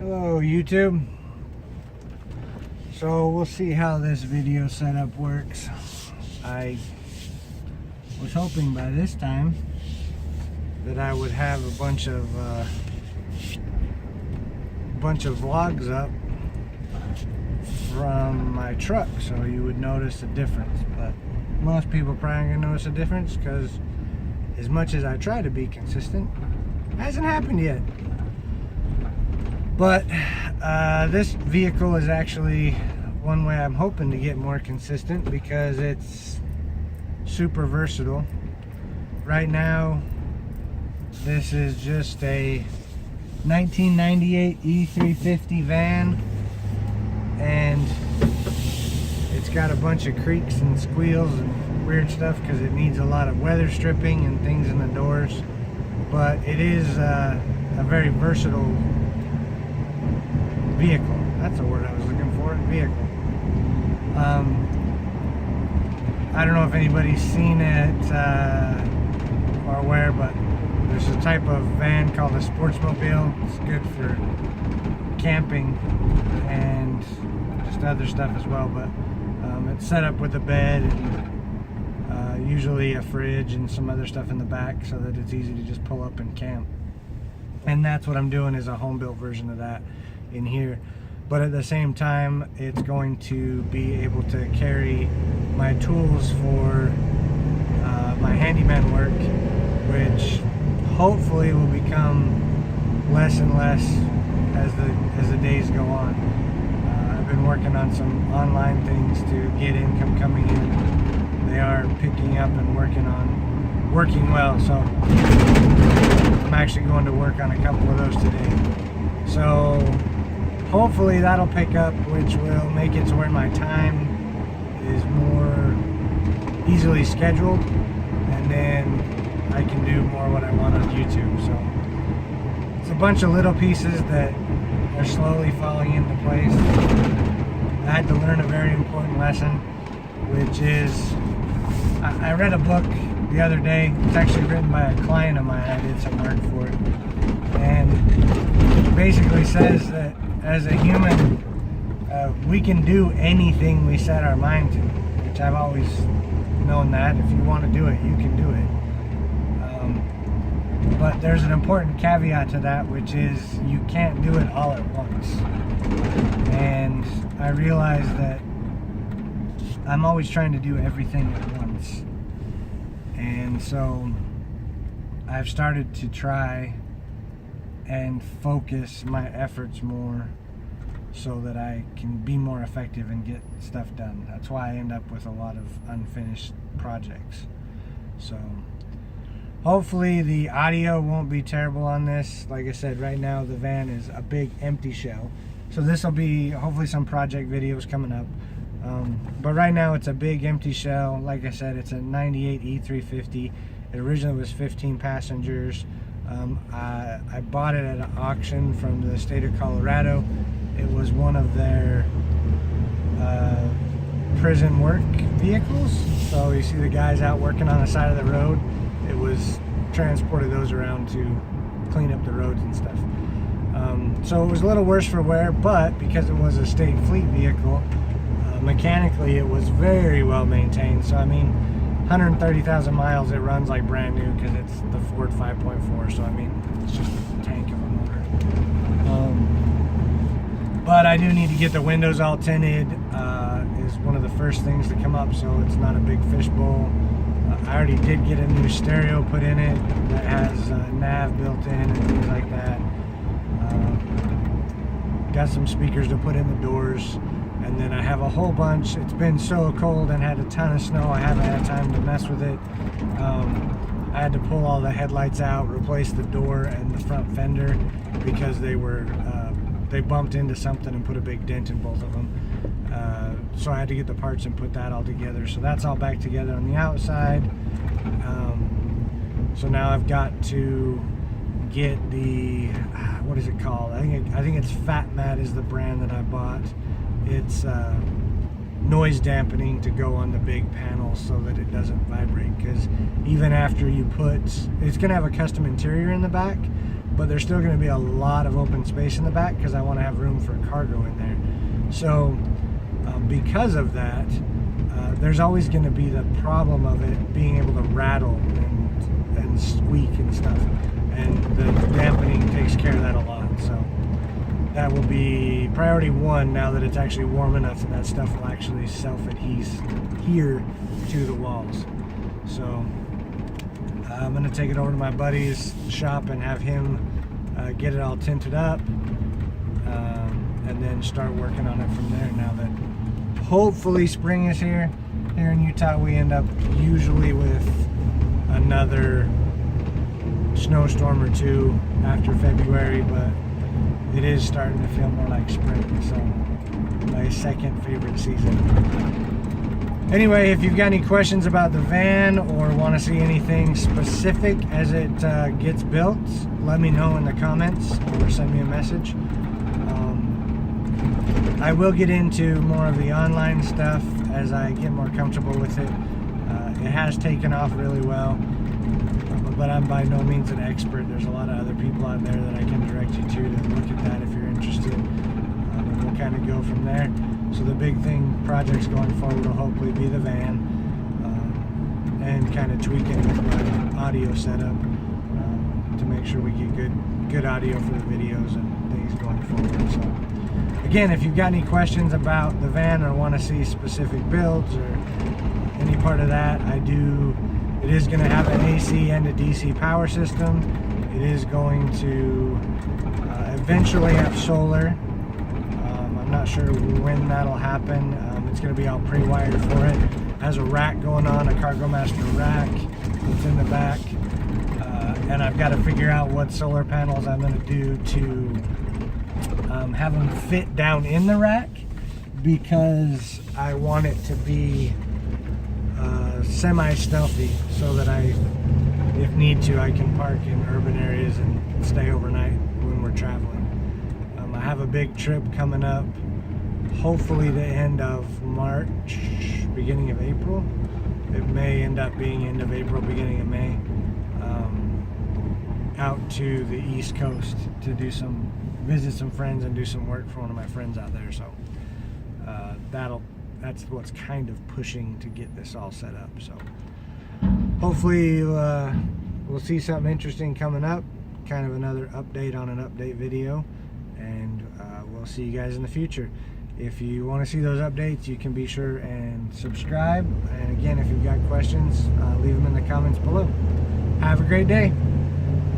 Hello YouTube. So we'll see how this video setup works. I was hoping by this time that I would have a bunch of vlogs up from my truck, so you would notice a difference. But most people probably aren't gonna notice a difference because as much as I try to be consistent, it hasn't happened yet. But this vehicle is actually one way I'm hoping to get more consistent because it's super versatile. Right now, this is just a 1998 E350 van, and it's got a bunch of creaks and squeals and weird stuff because it needs a lot of weather stripping and things in the doors. But it is a very versatile vehicle. That's the word I was looking for. Vehicle. I don't know if anybody's seen it or where, but there's a type of van called a Sportsmobile. It's good for camping and just other stuff as well. But it's set up with a bed and usually a fridge and some other stuff in the back so that it's easy to just pull up and camp. And that's what I'm doing, is a home built version of that in here. But at the same time, it's going to be able to carry my tools for my handyman work, which hopefully will become less and less as the days go on. I've been working on some online things to get income coming in. They are picking up and working well, so I'm actually going to work on a couple of those today. So hopefully that'll pick up, which will make it to where my time is more easily scheduled, and then I can do more what I want on YouTube. So it's a bunch of little pieces that are slowly falling into place. I had to learn a very important lesson, which is I read a book the other day. It's actually written by a client of mine. I did some work for it, and it basically says that as a human, we can do anything we set our mind to, which I've always known that. If you want to do it, you can do it. But there's an important caveat to that, which is you can't do it all at once. And I realize that I'm always trying to do everything at once. And so I've started to try and focus my efforts more so that I can be more effective and get stuff done. That's why I end up with a lot of unfinished projects. So hopefully the audio won't be terrible on this. Like I said, right now the van is a big empty shell. So this will be hopefully some project videos coming up. But right now it's a big empty shell. Like I said, it's a 98 E350. It originally was 15 passengers. I bought it at an auction from the state of Colorado. It was one of their prison work vehicles. So you see the guys out working on the side of the road. It was transported those around to clean up the roads and stuff. So it was a little worse for wear, but because it was a state fleet vehicle, mechanically it was very well maintained. So I mean, 130,000 miles, it runs like brand new because it's the Ford 5.4. So I mean, it's just a tank of a motor. But I do need to get the windows all tinted. Is one of the first things to come up, so it's not a big fishbowl. I already did get a new stereo put in it that has nav built in and things like that. Got some speakers to put in the doors. And then I have a whole bunch. It's been so cold and had a ton of snow, I haven't had time to mess with it. I had to pull all the headlights out, replace the door and the front fender because they bumped into something and put a big dent in both of them. So I had to get the parts and put that all together. So that's all back together on the outside. So now I've got to get the, what is it called? I think it's Fat Mat is the brand that I bought. It's noise dampening to go on the big panels so that it doesn't vibrate, because even after you put, it's going to have a custom interior in the back, but there's still going to be a lot of open space in the back because I want to have room for cargo in there. So because of that, there's always going to be the problem of it being able to rattle and squeak and stuff, and the dampening takes care of that a lot. So that will be priority one now that it's actually warm enough that stuff will actually self-adhere to the walls. So I'm going to take it over to my buddy's shop and have him get it all tinted up, and then start working on it from there. Now that hopefully spring is here in Utah, we end up usually with another snowstorm or two after February, but it is starting to feel more like spring, so my second favorite season. Anyway, if you've got any questions about the van or want to see anything specific as it gets built, let me know in the comments or send me a message. I will get into more of the online stuff as I get more comfortable with it. It has taken off really well, but I'm by no means an expert. There's a lot of other people out there that I can direct you to look at that if you're interested. And we'll kind of go from there. So the big thing, projects going forward, will hopefully be the van, and kind of tweaking with my audio setup to make sure we get good audio for the videos and things going forward. So again, if you've got any questions about the van or want to see specific builds or any part of that, it is going to have an AC and a DC power system. It is going to eventually have solar. I'm not sure when that'll happen. It's going to be all pre-wired for it. Has a rack going on, a Cargo Master rack that's in the back. And I've got to figure out what solar panels I'm going to do to have them fit down in the rack, because I want it to be semi-stealthy so that if need to, I can park in urban areas and stay overnight when we're traveling. I have a big trip coming up, hopefully the end of March, beginning of April. It may end up being end of April, beginning of May, out to the East Coast to visit some friends and do some work for one of my friends out there. So that's what's kind of pushing to get this all set up. So hopefully we'll see something interesting coming up, kind of another update on an update video, and we'll see you guys in the future. If you want to see those updates, you can be sure and subscribe. And again, if you've got questions, leave them in the comments below. Have a great day.